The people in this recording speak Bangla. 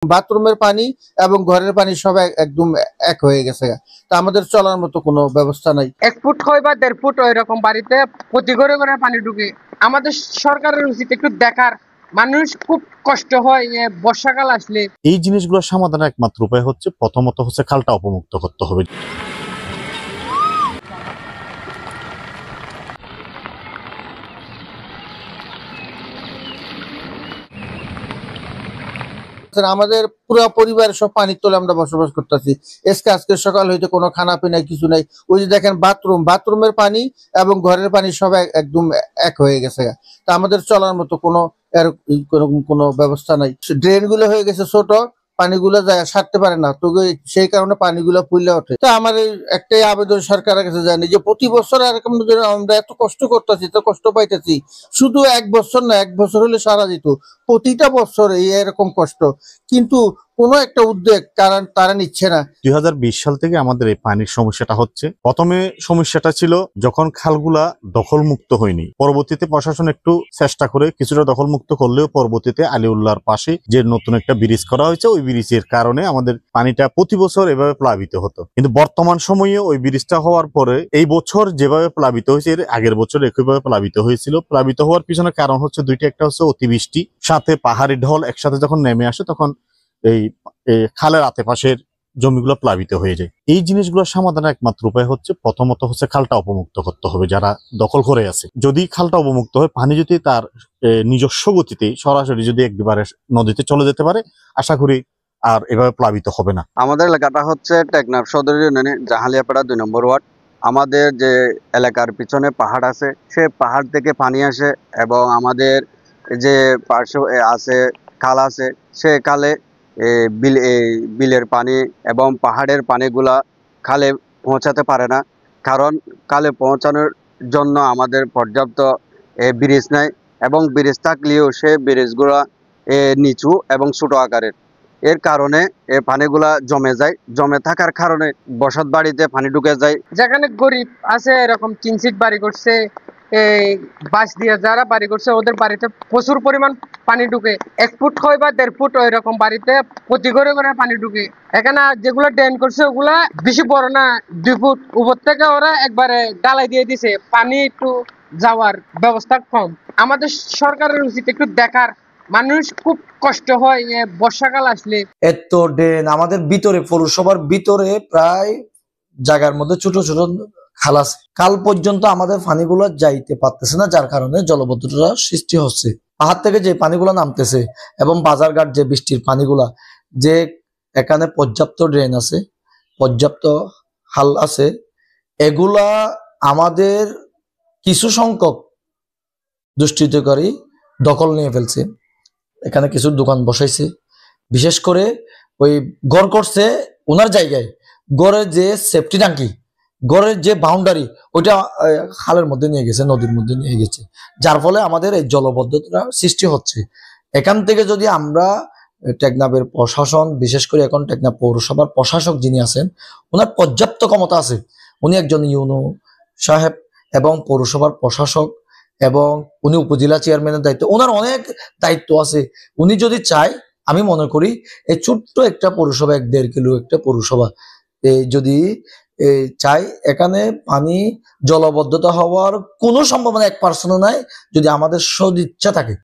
বাথরুমের পানি এবং ঘরের পানি সব একদম এক হয়ে গেছে। তা আমাদের চলার মতো কোনো ব্যবস্থা নাই। 1 ফুট হয় বা 1.5 ফুট এরকম বাড়িতে প্রতি ঘরে ঘরে পানি ঢুকে। আমাদের সরকারের উচিত একটু দেখার, মানুষ খুব কষ্ট হয় বর্ষাকাল আসলে। এই জিনিসগুলো সমাধানের একমাত্র উপায় হচ্ছে প্রথমত হচ্ছে খালটা অপমুক্ত করতে হবে। আমাদের পুরো পরিবারের সব পানির তলে আমরা বসবাস করতেছি। আজকে সকাল হইতে কোনো খানা পিনা কিছু নাই। ওই যে দেখেন বাথরুমের পানি এবং ঘরের পানি সব একদম এক হয়ে গেছে। তা আমাদের চলার মতো কোনো ব্যবস্থা নাই। ড্রেন গুলো হয়ে গেছে ছোট, পানিগুলো যায় সারতে পারে না, তো সেই কারণে পানিগুলো ফুলে ওঠে। তো আমার একটাই আবেদন সরকারের কাছে জানি যে প্রতি বছর এরকম আমরা এত কষ্ট করতেছি, এত কষ্ট পাইতেছি, শুধু 1 বছর না, 1 বছর হলে সারা যেত, প্রতিটা বছর এরকম কষ্ট, কিন্তু কোনো একটা উদ্যোগ তারা নিচ্ছে না। 2020 সাল থেকে আমাদের এই পানির সমস্যাটা হচ্ছে। প্রথমে সমস্যাটা ছিল যখন খালগুলা দখল মুক্ত হয়নি, পরবর্তীতে প্রশাসন একটু চেষ্টা করে কিছুটা দখল মুক্ত করলেও পরবর্তীতে আলিউল্লাহর পাশে যে নতুন একটা ব্রিজ করা হয়েছে, ওই ব্রিজের কারণে আমাদের পানিটা প্রতি বছর এভাবে প্লাবিত হতো। কিন্তু বর্তমান সময়ে ওই ব্রিজটা হওয়ার পরে এই বছর যেভাবে প্লাবিত হয়েছে, এর আগের বছর একইভাবে প্লাবিত হয়েছিল। প্লাবিত হওয়ার পিছনে কারণ হচ্ছে দুইটা, একটা হচ্ছে অতিবৃষ্টি, সাথে পাহাড়ি ঢল একসাথে যখন নেমে আসে তখন এই খালের আশেপাশের জমিগুলো প্লাবিত হয়ে যায়। এই জিনিসগুলো সমাধানের একমাত্র উপায় হচ্ছে প্রথমত হচ্ছে খালটা অপমুক্ত করতে হবে যারা দখল করে আছে। যদি খালটা অপমুক্ত হয়, পানি যদি তার নিজস্ব গতিতে সরাসরি যদি একবারে নদীতে চলে যেতে পারে, আশা করি আর এভাবে প্লাবিত হবে না। আমাদের এলাকাটা হচ্ছে টেকনাফ সদর ইউনিয়নে জাহালিয়াপাড়া 2 নম্বর ওয়ার্ড। আমাদের যে এলাকার পিছনে পাহাড় আছে, সে পাহাড় থেকে পানি আসে এবং আমাদের যে পার্শ্ব আছে খাল আছে, সে খালে বিলের পানি এবং পাহাড়ের পানিগুলা খালে পৌঁছাতে পারে না, কারণ খালে পৌঁছানোর জন্য আমাদের পর্যাপ্ত ব্রিজ নাই এবং ব্রিজ থাকলেও সে ব্রিজগুলা নিচু এবং ছোট আকারের। এর কারণে এই পানিগুলা জমে থাকার কারণে বসত বাড়িতে পানি ঢুকে যায়। যেখানে গরিব আছে এরকম 3 সিট বাড়ি করছে, এই বাঁশ দিয়ে যারা বাড়ি করছে ওদের বাড়িতে প্রচুর পরিমাণ পানি ঢুকে। 1 ফুট হয় বা 1.5 ফুট এরকম বাড়িতে প্রতি ঘরে ঘরে পানি ঢুকে। এখানে যেগুলো ড্রেন করছে ওগুলা বেশি বড় না, 2 ফুট উপর থেকে ওরা একবারে ডালাই দিয়ে দিছে, পানি একটু যাওয়ার ব্যবস্থা কম। আমাদের সরকারের উচিত একটু দেখার, মানুষ খুব কষ্ট হয় বর্ষাকাল আসলে। এত ড্রেন আমাদের ভিতরে, পৌরসভার ভিতরে প্রায় জায়গার মধ্যে ছোট ছোট খাল আছে, কাল পর্যন্ত আমাদের পানিগুলো যাইতে পারতেছে না, যার কারণে জলবদ্ধতা সৃষ্টি হচ্ছে। পাহাড় থেকে যে পানিগুলো নামতেছে এবং বাজারঘাট যে বৃষ্টির পানিগুলা, যে এখানে পর্যাপ্ত ড্রেন আছে, পর্যাপ্ত খাল আছে, এগুলা আমাদের কিছু সংখ্যক দুষ্কৃতকারী দখল নিয়ে ফেলছে। এখানে কিছু দোকান বসাইছে, বিশেষ করে ওই ঘর করছে ওনার জায়গায়, ঘরের যে সেফটি ট্যাঙ্কি, ঘরের যে বাউন্ডারি, ওইটা খালের মধ্যে নিয়ে গেছে, নদীর মধ্যে নিয়ে গেছে, যার ফলে আমাদের এই জলবদ্ধতা সৃষ্টি হচ্ছে। এখান থেকে যদি আমরা টেকনাফের প্রশাসন, বিশেষ করে এখন টেকনাফ পৌরসভার প্রশাসক যিনি আছেন, ওনার পর্যাপ্ত ক্ষমতা আছে, উনি একজন ইউনো সাহেব এবং পৌরসভার প্রশাসক এবং উনি উপজেলা চেয়ারম্যানের দায়িত্ব, ওনার অনেক দায়িত্ব আছে। উনি যদি চায়, আমি মনে করি এই ছোট্ট একটা পৌরসভা, 1.5 কিলো একটা পৌরসভা, যদি চাই, এখানে পানি জলবদ্ধতা হওয়ার কোনো সম্ভাবনা 1% নাই, যদি আমাদের সদিচ্ছা থাকে।